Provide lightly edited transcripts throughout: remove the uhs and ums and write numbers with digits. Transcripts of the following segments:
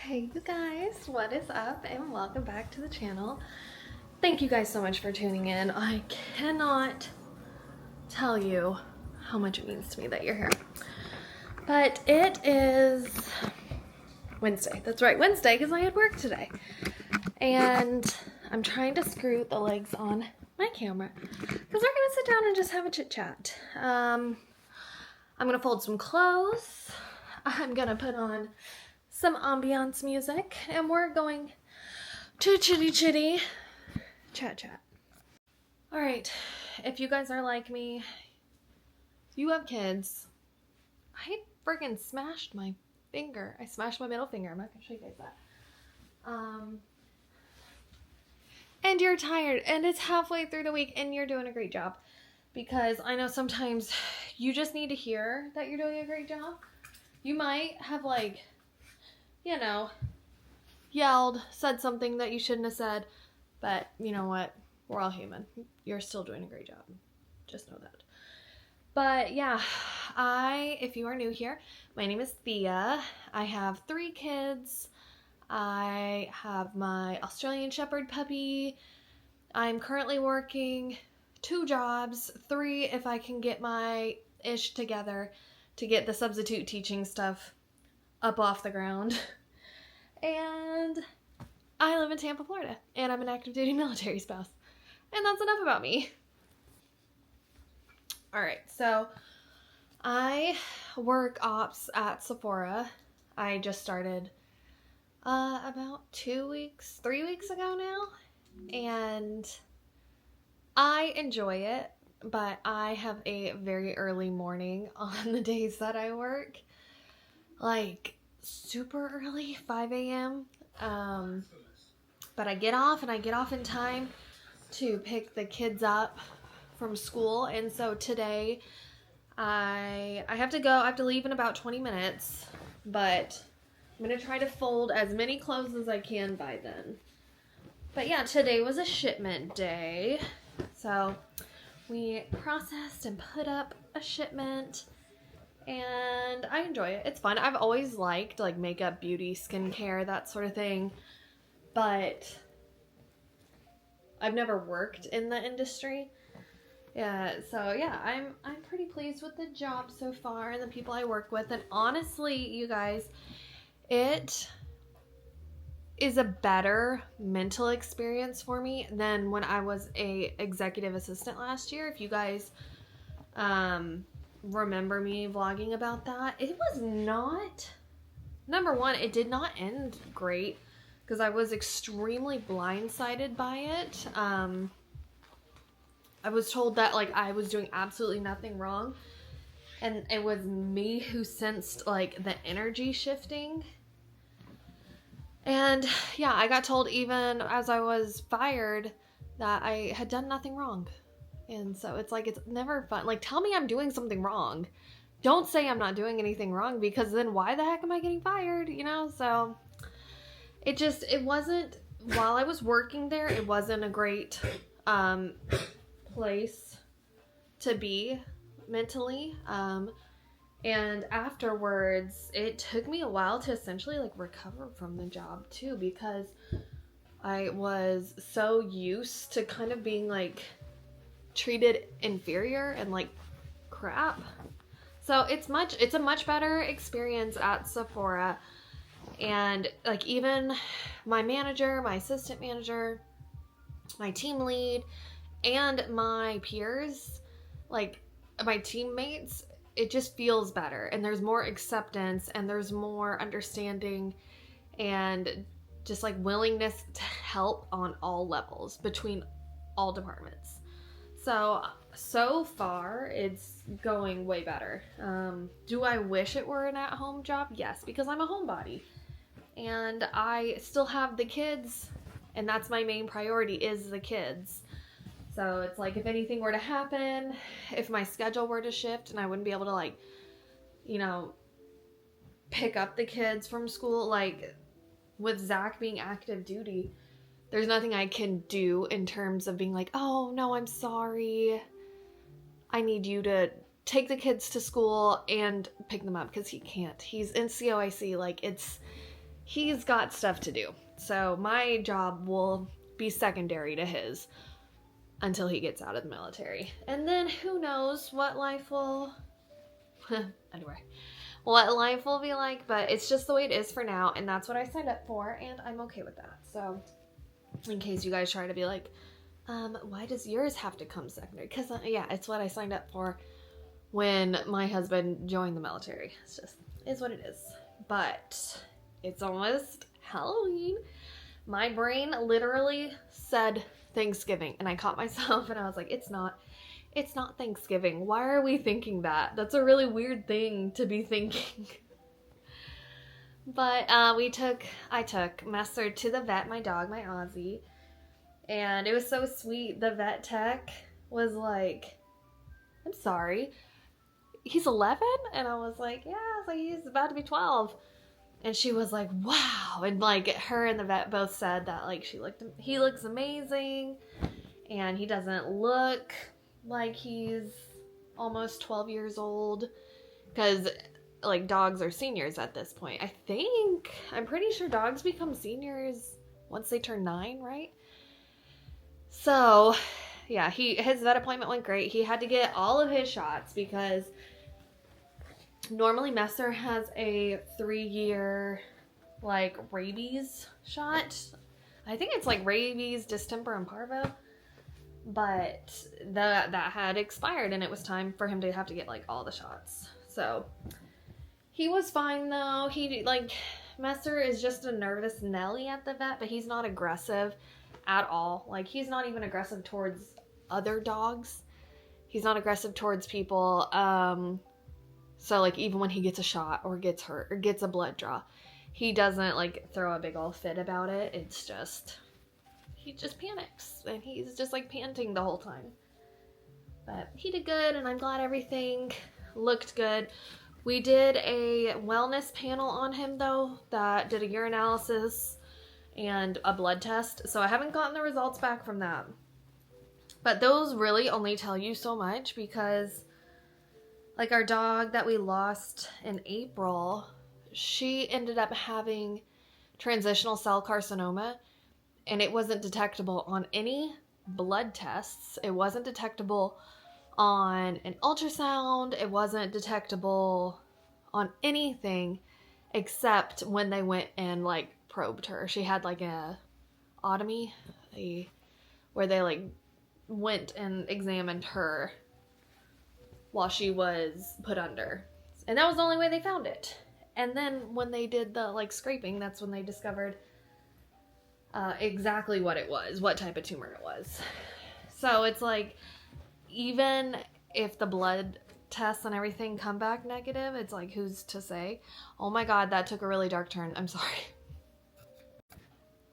Hey you guys, what is up and welcome back to the channel. Thank you guys so much for tuning in. I cannot tell you how much it means to me that you're here. But it is Wednesday. That's right, Wednesday, because I had work today. And I'm trying to screw the legs on my camera because we're gonna sit down and just have a chit chat. I'm gonna fold some clothes. I'm gonna put on some ambiance music, and we're going to chitty chat. All right, if you guys are like me, you have kids. I freaking smashed my finger. I smashed my middle finger. I'm not gonna show you guys that. And you're tired, and it's halfway through the week, and you're doing a great job. Because I know sometimes you just need to hear that you're doing a great job. You might have, like, you know, yelled, said something that you shouldn't have said, but you know what? We're all human. You're still doing a great job. Just know that. But yeah, if you are new here, my name is Thea. I have 3 kids. I have my Australian Shepherd puppy. I'm currently working 2 jobs, 3 if I can get my ish together to get the substitute teaching stuff up off the ground. And I live in Tampa, Florida, and I'm an active duty military spouse. And that's enough about me. Alright, so I work ops at Sephora. I just started about 3 weeks ago now, and I enjoy it, but I have a very early morning on the days that I work, like super early, 5 a.m. But I get off in time to pick the kids up from school, and so today I have to leave in about 20 minutes, but I'm going to try to fold as many clothes as I can by then. But yeah, today was a shipment day. So we processed and put up a shipment, and I enjoy it. It's fun. I've always liked like makeup, beauty, skincare, that sort of thing, but I've never worked in the industry. Yeah, so yeah, I'm pretty pleased with the job so far and the people I work with. And honestly, you guys, it is a better mental experience for me than when I was a executive assistant last year. If you guys remember me vlogging about that, it was not, number one, it did not end great because I was extremely blindsided by it. I was told that like I was doing absolutely nothing wrong, and it was me who sensed like the energy shifting. And yeah, I got told even as I was fired that I had done nothing wrong. And so it's like, it's never fun. Like, tell me I'm doing something wrong. Don't say I'm not doing anything wrong, because then why the heck am I getting fired, you know? So it wasn't, while I was working there, it wasn't a great place to be mentally. And afterwards, it took me a while to essentially like recover from the job too, because I was so used to kind of being like treated inferior and like crap. So it's a much better experience at Sephora. And like even my manager, my assistant manager, my team lead, and my peers, like my teammates, it just feels better, and there's more acceptance, and there's more understanding, and just like willingness to help on all levels between all departments. So far it's going way better. Do I wish it were an at-home job? Yes, because I'm a homebody and I still have the kids, and that's my main priority, is the kids. So it's like, if anything were to happen, if my schedule were to shift and I wouldn't be able to like, you know, pick up the kids from school, like with Zach being active duty, there's nothing I can do in terms of being like, oh no, I'm sorry, I need you to take the kids to school and pick them up, because he can't. He's in COIC. Like, it's he's got stuff to do. So my job will be secondary to his until he gets out of the military. And then who knows what life will anyway, what life will be like, but it's just the way it is for now, and that's what I signed up for, and I'm okay with that. So in case you guys try to be like, why does yours have to come secondary? Because yeah, it's what I signed up for when my husband joined the military. It's what it is. But it's almost Halloween. My brain literally said Thanksgiving, and I caught myself and I was like, it's not Thanksgiving. Why are we thinking that? That's a really weird thing to be thinking. But I took Messer to the vet, my dog, my Aussie, and it was so sweet. The vet tech was like, I'm sorry, he's 11? And I was like, yeah, I was like, he's about to be 12. And she was like, wow. And like her and the vet both said that like he looks amazing, and he doesn't look like he's almost 12 years old, because like dogs are seniors at this point. I'm pretty sure dogs become seniors once they turn 9, right? So yeah, his vet appointment went great. He had to get all of his shots because normally Messer has a 3-year like rabies shot. I think it's like rabies, distemper, and parvo. But that had expired, and it was time for him to have to get like all the shots. So he was fine though. Messer is just a nervous Nelly at the vet, but he's not aggressive at all. Like, he's not even aggressive towards other dogs. He's not aggressive towards people. So like even when he gets a shot or gets hurt or gets a blood draw, he doesn't like throw a big old fit about it. It's just, he just panics, and he's just like panting the whole time. But he did good, and I'm glad everything looked good. We did a wellness panel on him though, that did a urinalysis and a blood test. So I haven't gotten the results back from that. But those really only tell you so much, because like our dog that we lost in April, she ended up having transitional cell carcinoma, and it wasn't detectable on any blood tests. It wasn't detectable on an ultrasound. It wasn't detectable on anything except when they went and like probed her. She had like a otomy, where they like went and examined her while she was put under. And that was the only way they found it. And then when they did the like scraping, that's when they discovered exactly what it was, what type of tumor it was. So it's like, even if the blood tests and everything come back negative, it's like, who's to say? Oh my god, that took a really dark turn. I'm sorry.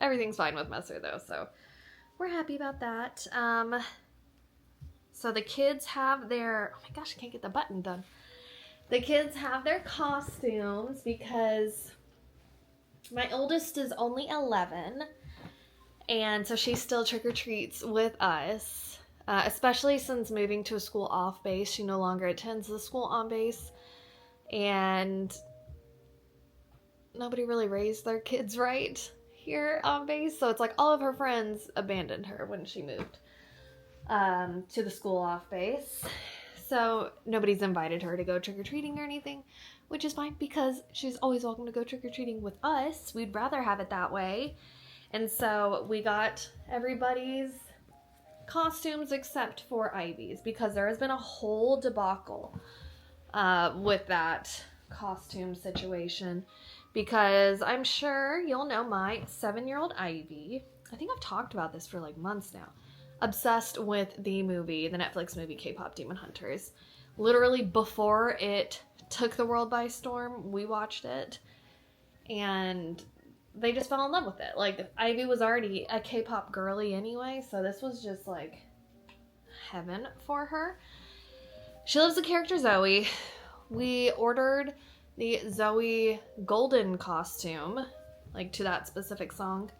Everything's fine with Messer though, so we're happy about that. So the kids have their, oh my gosh, I can't get the button done. The kids have their costumes because my oldest is only 11, and so she still trick-or-treats with us, especially since moving to a school off base. She no longer attends the school on base, and nobody really raised their kids right here on base, so it's like all of her friends abandoned her when she moved to the school off base. So nobody's invited her to go trick-or-treating or anything, which is fine because she's always welcome to go trick-or-treating with us. We'd rather have it that way. And so we got everybody's costumes except for Ivy's, because there has been a whole debacle with that costume situation. Because I'm sure you'll know my 7-year-old Ivy, I think I've talked about this for like months now, obsessed with the Netflix movie K-Pop Demon Hunters. Literally before it took the world by storm, we watched it, and they just fell in love with it. Like, Ivy was already a K-pop girly anyway, so this was just like heaven for her. She loves the character Zoe. We ordered the Zoe golden costume, like to that specific song,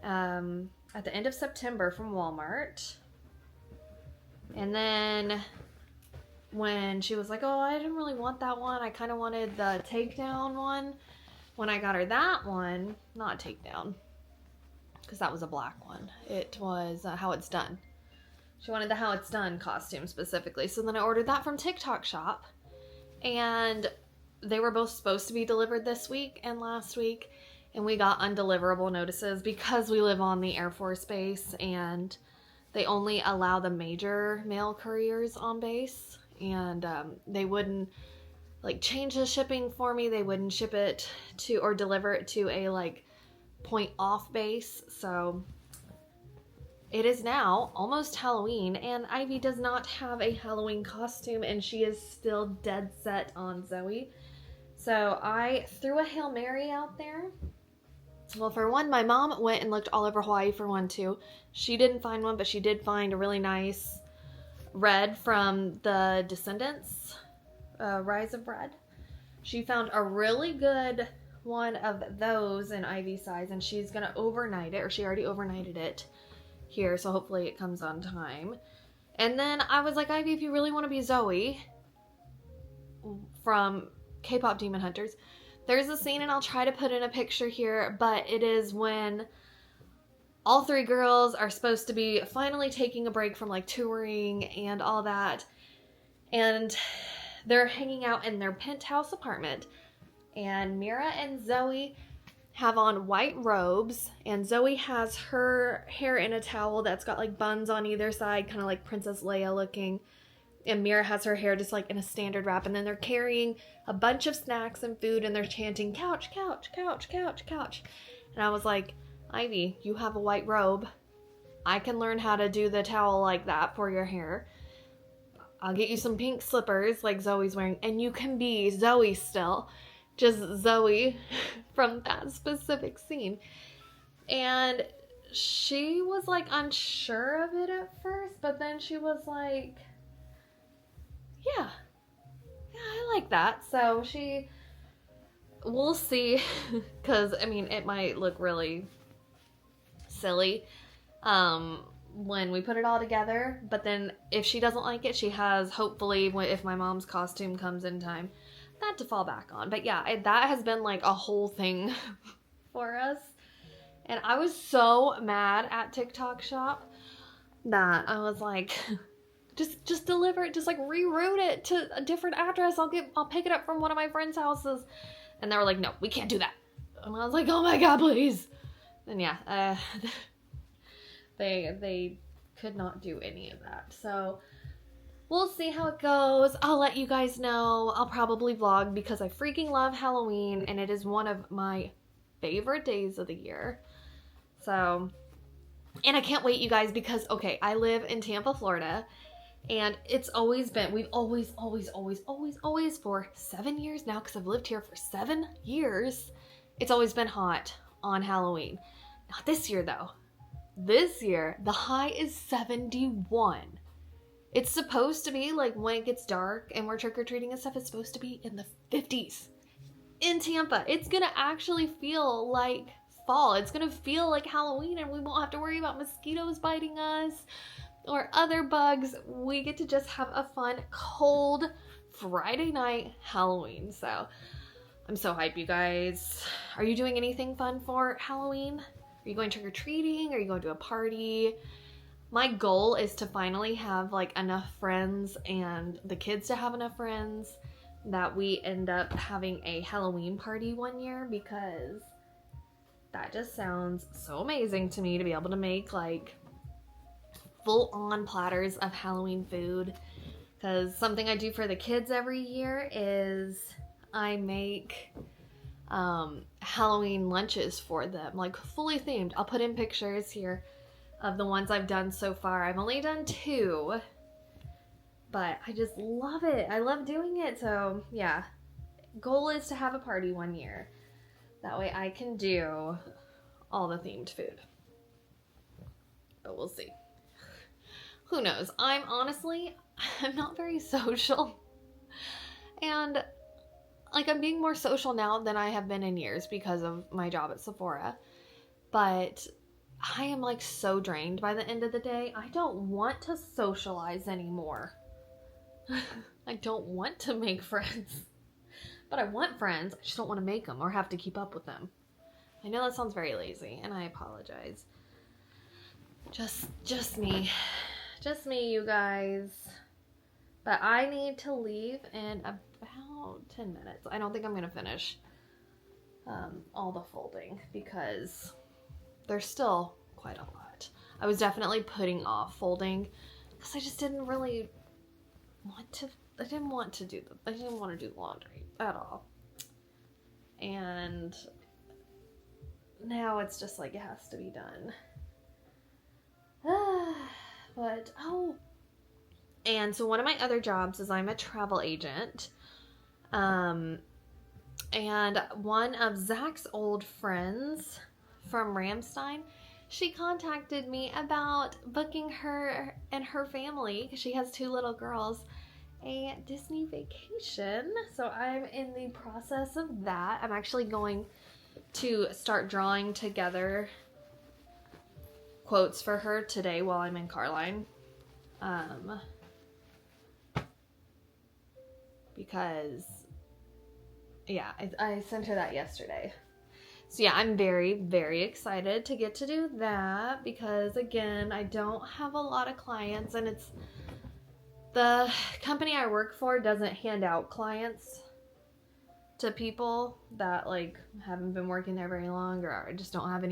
at the end of September from Walmart. And then when she was like, oh, I didn't really want that one, I kind of wanted the takedown one, when I got her that one, not takedown, because that was a black one. It was How It's Done. She wanted the How It's Done costume specifically. So then I ordered that from TikTok Shop. And they were both supposed to be delivered this week and last week. And we got undeliverable notices because we live on the Air Force Base. And they only allow the major mail couriers on base. And they wouldn't like change the shipping for me. They wouldn't ship it to or deliver it to a like point off base. So it is now almost Halloween, and Ivy does not have a Halloween costume, and she is still dead set on Zoe. So I threw a Hail Mary out there. Well, for one, my mom went and looked all over Hawaii for one too. She didn't find one, but she did find a really nice red from the Descendants, Rise of Red. She found a really good one of those in Ivy size, and she's gonna overnight it, or she already overnighted it here, so hopefully it comes on time. And then I was like, Ivy, if you really want to be Zoe from K-pop Demon Hunters, there's a scene, and I'll try to put in a picture here, but it is when all three girls are supposed to be finally taking a break from like touring and all that, and they're hanging out in their penthouse apartment, and Mira and Zoe have on white robes, and Zoe has her hair in a towel that's got like buns on either side, kind of like Princess Leia looking, and Mira has her hair just like in a standard wrap, and then they're carrying a bunch of snacks and food, and they're chanting couch, couch, couch, couch, couch. And I was like, Ivy, you have a white robe. I can learn how to do the towel like that for your hair. I'll get you some pink slippers like Zoe's wearing, and you can be Zoe still. Just Zoe from that specific scene. And she was like unsure of it at first, but then she was like, yeah, I like that. So we'll see, because I mean, it might look really silly when we put it all together, but then if she doesn't like it, she has, hopefully, if my mom's costume comes in time, that to fall back on. But yeah, that has been like a whole thing for us. And I was so mad at TikTok Shop that I was like, just deliver it, just like reroute it to a different address. I'll pick it up from one of my friends' houses. And they were like, no, we can't do that. And I was like, oh my god, please. And yeah, they could not do any of that. So we'll see how it goes. I'll let you guys know. I'll probably vlog because I freaking love Halloween, and it is one of my favorite days of the year. So, and I can't wait, you guys, because, okay, I live in Tampa, Florida, and it's always been, we've always, for 7 years now, because I've lived here for 7 years, it's always been hot on Halloween. Not this year, though. This year, the high is 71. It's supposed to be, like, when it gets dark and we're trick-or-treating and stuff, it's supposed to be in the 50s. In Tampa. It's gonna actually feel like fall. It's gonna feel like Halloween, and we won't have to worry about mosquitoes biting us or other bugs. We get to just have a fun, cold Friday night Halloween. So I'm so hyped, you guys. Are you doing anything fun for Halloween? Are you going trick-or-treating? Are you going to a party? My goal is to finally have like enough friends and the kids to have enough friends that we end up having a Halloween party one year, because that just sounds so amazing to me to be able to make like full-on platters of Halloween food. Because something I do for the kids every year is I make Halloween lunches for them, like fully themed. I'll put in pictures here of the ones I've done so far. I've only done 2, but I just love it. I love doing it. So yeah, goal is to have a party one year. That way I can do all the themed food. But we'll see. Who knows? I'm not very social. And like, I'm being more social now than I have been in years because of my job at Sephora. But I am like so drained by the end of the day. I don't want to socialize anymore. I don't want to make friends. But I want friends. I just don't want to make them or have to keep up with them. I know that sounds very lazy, and I apologize. Just me. Just me, you guys. But I need to leave in about 10 minutes. I don't think I'm going to finish all the folding because there's still quite a lot. I was definitely putting off folding because I just didn't really want to. I didn't want to do the laundry at all. And now it's just like it has to be done. But and so one of my other jobs is I'm a travel agent. And one of Zach's old friends from Ramstein, she contacted me about booking her and her family, because she has 2 little girls, a Disney vacation. So I'm in the process of that. I'm actually going to start drawing together quotes for her today while I'm in Carline. Because yeah, I sent her that yesterday. So yeah, I'm very, very excited to get to do that because again, I don't have a lot of clients, and it's the company I work for doesn't hand out clients to people that like haven't been working there very long or just don't have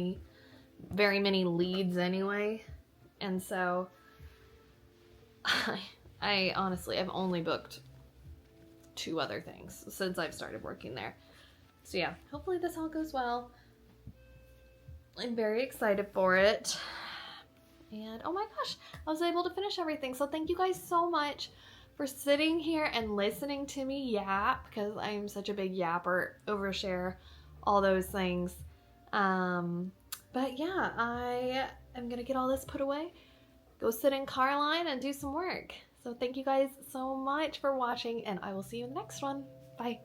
very many leads anyway. And so I honestly, I've only booked 2 other things since I've started working there. So yeah, hopefully this all goes well. I'm very excited for it. And oh my gosh, I was able to finish everything. So thank you guys so much for sitting here and listening to me yap, because I'm such a big yapper, overshare, all those things. But yeah, I am gonna get all this put away, go sit in Carline and do some work. So thank you guys so much for watching, and I will see you in the next one. Bye.